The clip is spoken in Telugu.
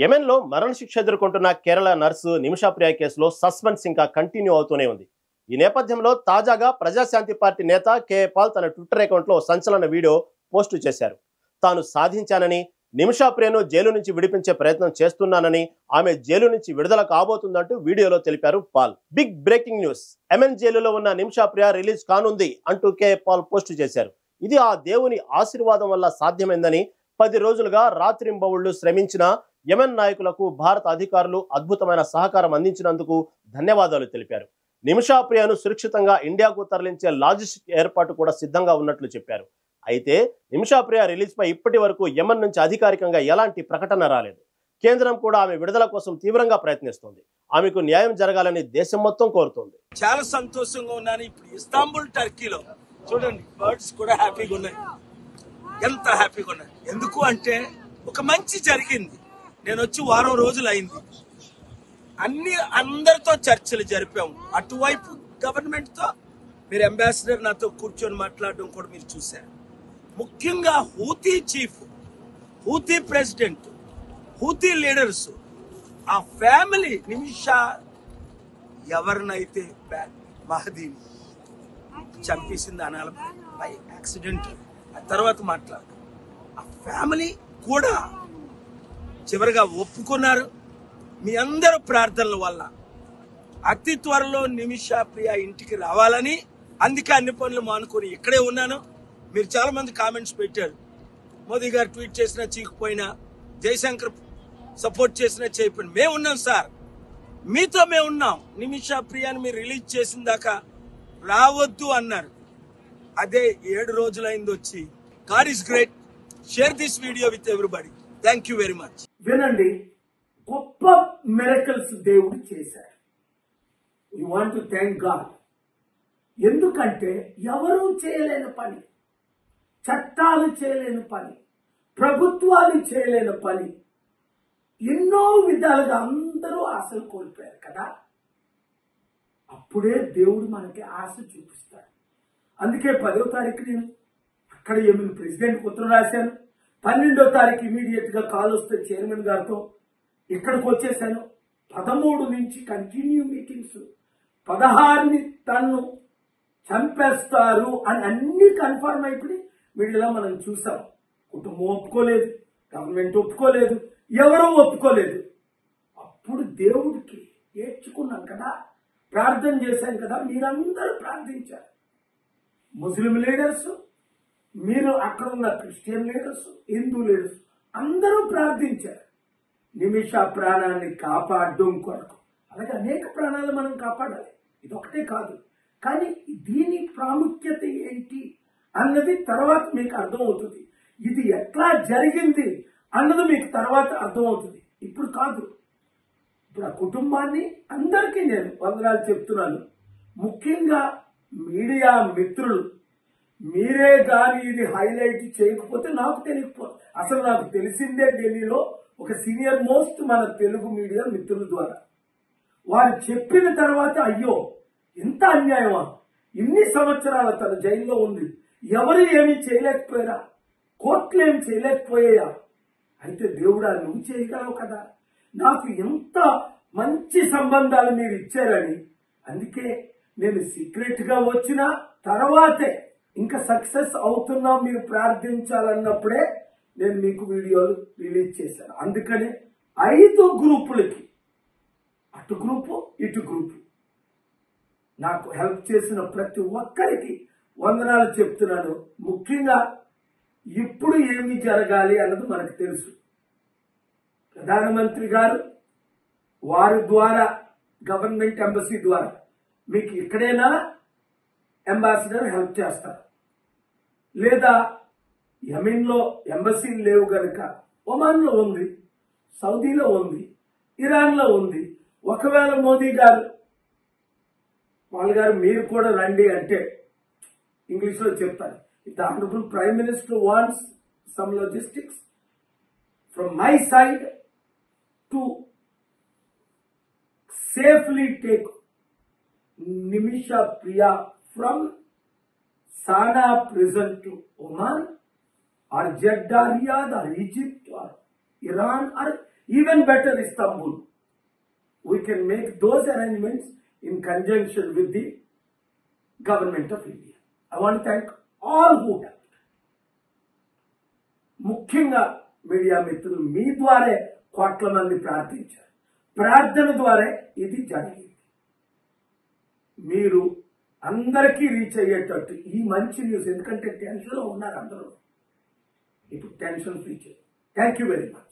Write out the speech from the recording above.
యెమెన్లో మరణశిక్ష ఎదుర్కొంటున్న కేరళ నర్సు నిమిషా ప్రియ కేసులో సస్పెన్స్ ఇంకా కంటిన్యూ అవుతూనే ఉంది. ఈ నేపథ్యంలో తాజాగా ప్రజాశాంతి పార్టీ నేత కేఏ పాల్ తన ట్విట్టర్ అకౌంట్లో సంచలన వీడియో పోస్టు చేశారు. తాను సాధించానని, నిమిషా ప్రియను జైలు నుంచి విడిపించే ప్రయత్నం చేస్తున్నానని, ఆమె జైలు నుంచి విడుదల కాబోతుందంటూ వీడియోలో తెలిపారు Paul. Big breaking news, Yemen జైలులో ఉన్న నిమిషా ప్రియ రిలీజ్ కానుంది అంటూ కేఏ పాల్ పోస్టు చేశారు. ఇది ఆ దేవుని ఆశీర్వాదం వల్ల సాధ్యమైందని, 10 రోజులుగా రాత్రింబవళ్లు శ్రమించిన యెమెన్ నాయకులకు భారత అధికారులు అద్భుతమైన సహకారం అందించినందుకు ధన్యవాదాలు తెలిపారు. నిమిషా ప్రియను సురక్షితంగా ఇండియాకు తరలించే లాజిస్టిక్ ఏర్పాటు కూడా సిద్ధంగా ఉన్నట్లు చెప్పారు. అయితే నిమిషా ప్రియ రిలీజ్ పై ఇప్పటి వరకు యెమెన్ నుంచి అధికారికంగా ఎలాంటి ప్రకటన రాలేదు. కేంద్రం కూడా ఆమె విడుదల కోసం తీవ్రంగా ప్రయత్నిస్తోంది. ఆమెకు న్యాయం జరగాలని దేశం మొత్తం కోరుతోంది. చాలా సంతోషంగా ఉన్నాను. ఇప్పుడు ఇస్తాంబుల్ టర్కీలో చూడండి, బర్డ్స్ కూడా హ్యాపీగా ఉన్నాయి. ఎంత హ్యాపీగా ఉన్నాయి. ఎందుకు అంటే ఒక మంచి జరిగింది. నేను వచ్చి వారం రోజులు అయింది. అందరితో చర్చలు జరిపాము. అటువైపు గవర్నమెంట్ తో మీరు అంబాసిడర్ నాతో కూర్చొని మాట్లాడడం కూడా మీరు చూశారు. ముఖ్యంగా Houthi chief, Houthi president, Houthi leaders, ఆ ఫ్యామిలీ నిమిషా ఎవరినైతే మహదీని చంపేసింది అనాలి బై యాక్సిడెంట్, ఆ తర్వాత మాట్లాడు, ఆ ఫ్యామిలీ కూడా చివరిగా ఒప్పుకున్నారు. మీ అందరూ ప్రార్థనల వల్ల అతి త్వరలో నిమిషా ప్రియ ఇంటికి రావాలని, అందుకే అన్ని పనులు మానుకొని ఇక్కడే ఉన్నాను. మీరు చాలా మంది కామెంట్స్ పెట్టారు. మోదీ గారు ట్వీట్ చేసినా చీకపోయినా, జయశంకర్ సపోర్ట్ చేసినా చేయకపోయినా మేము ఉన్నాం సార్, మీతో మేము ఉన్నాం. నిమిషా ప్రియాని మీరు రిలీజ్ చేసిన దాకా రావద్దు అన్నారు. అదే 7 రోజులైంది వచ్చి. God is great. Share this video with everybody. Thank you very much. వినండి, గొప్ప మిరకల్స్ దేవుడు చేశారు. You want to thank God. ఎందుకంటే ఎవరూ చేయలేని పని, చట్టాలు చేయలేని పని, ప్రభుత్వాలు చేయలేని పని, ఎన్నో విధాలుగా అందరూ ఆశలు కోల్పోయారు కదా. అప్పుడే దేవుడు మనకి ఆశ చూపిస్తాడు. అందుకే 10వ తారీఖు నేను అక్కడ యెమెన్ ప్రెసిడెంట్ ఉత్తరం రాశాను. 12వ తారీఖు ఇమీడియట్ గా కాల్ వస్తే చైర్మన్ గారితో ఇక్కడికి వచ్చేసాను. 13 నుంచి కంటిన్యూ మీటింగ్స్. 16ని తన్ను చంపేస్తారు అని అన్ని కన్ఫర్మ్ అయిపోయి మీడియాలో మనం చూసాం. కుటుంబం ఒప్పుకోలేదు, గవర్నమెంట్ ఒప్పుకోలేదు, ఎవరూ ఒప్పుకోలేదు. అప్పుడు దేవుడికి ఏడ్చుకున్నాం కదా, ప్రార్థన చేశాం కదా. మీరందరూ ప్రార్థించారు. ముస్లిం లీడర్స్, మీరు అక్కడ ఉన్న క్రిస్టియన్ లీడర్స్, హిందూ లీడర్స్ అందరూ ప్రార్థించారు నిమిషా ప్రాణాన్ని కాపాడడం కొరకు. అలాగే అనేక ప్రాణాలు మనం కాపాడాలి, ఇదొకటే కాదు. కానీ దీని ప్రాముఖ్యత ఏంటి అన్నది తర్వాత మీకు అర్థమవుతుంది. ఇది ఎట్లా జరిగింది అన్నది మీకు తర్వాత అర్థమవుతుంది, ఇప్పుడు కాదు. ఇప్పుడు ఆ కుటుంబాన్ని అందరికీ నేను వందనాలు చెప్తున్నాను. ముఖ్యంగా మీడియా మిత్రులు, మీరే కానీ ఇది హైలైట్ చేయకపోతే నాకు తెలియకపోతే, అసలు నాకు తెలిసిందే ఢిల్లీలో ఒక సీనియర్ మోస్ట్ మన తెలుగు మీడియా మిత్రుల ద్వారా. వారు చెప్పిన తర్వాత అయ్యో ఇంత అన్యాయమా, ఇన్ని సంవత్సరాల తన జైల్లో ఉంది, ఎవరు ఏమీ చేయలేకపోయారా, కోర్టులు ఏమి చేయలేకపోయాయా, అయితే దేవుడా నువ్వు చేయగలవు కదా, నాకు ఎంత మంచి సంబంధాలు మీరు ఇచ్చారని. అందుకే నేను సీక్రెట్ గా వచ్చిన తర్వాతే ఇంకా సక్సెస్ అవుతున్నా మీరు ప్రార్థించాలన్నప్పుడే నేను మీకు వీడియోలు రిలీజ్ చేశాను. అందుకనే 5 గ్రూపులకి, అటు గ్రూపు ఇటు గ్రూపు, నాకు హెల్ప్ చేసిన ప్రతి ఒక్కరికి వందనాలు చెప్తున్నాను. ముఖ్యంగా ఇప్పుడు ఏమి జరగాలి అన్నది మనకు తెలుసు. ప్రధానమంత్రి గారు వారి ద్వారా, గవర్నమెంట్ ఎంబసీ ద్వారా మీకు ఇక్కడైనా అంబాసిడర్ హెల్ప్ చేస్తారు. లేదా యెమెన్లో ఎంబసీలు లేవు గనుక ఒమాన్లో ఉంది, సౌదీలో ఉంది, ఇరాన్లో ఉంది. ఒకవేళ మోదీ గారు గారు మీరు కూడా రండి అంటే ఇంగ్లీష్లో చెప్తారు, if the honourable prime minister wants some logistics from my side to safely take Nimisha Priya from Sana prison to Oman or Jeddah, Riyadh or Egypt or Iran or Even better, Istanbul. We can make those arrangements in conjunction with the government of India. I want to thank all who helped. ముఖ్యంగా మీడియా మిత్రులు మీ ద్వారే కోట్ల మంది ప్రార్థించారు. ప్రార్థన ద్వారా ఇది జరిగింది. మీరు అందరికీ రీచ్ అయ్యేటట్టు ఈ మంచి న్యూస్, ఎందుకంటే టెన్షన్లో ఉన్నారు అందరూ, ఇప్పుడు టెన్షన్ ఫ్రీ చేయండి. Thank you very much.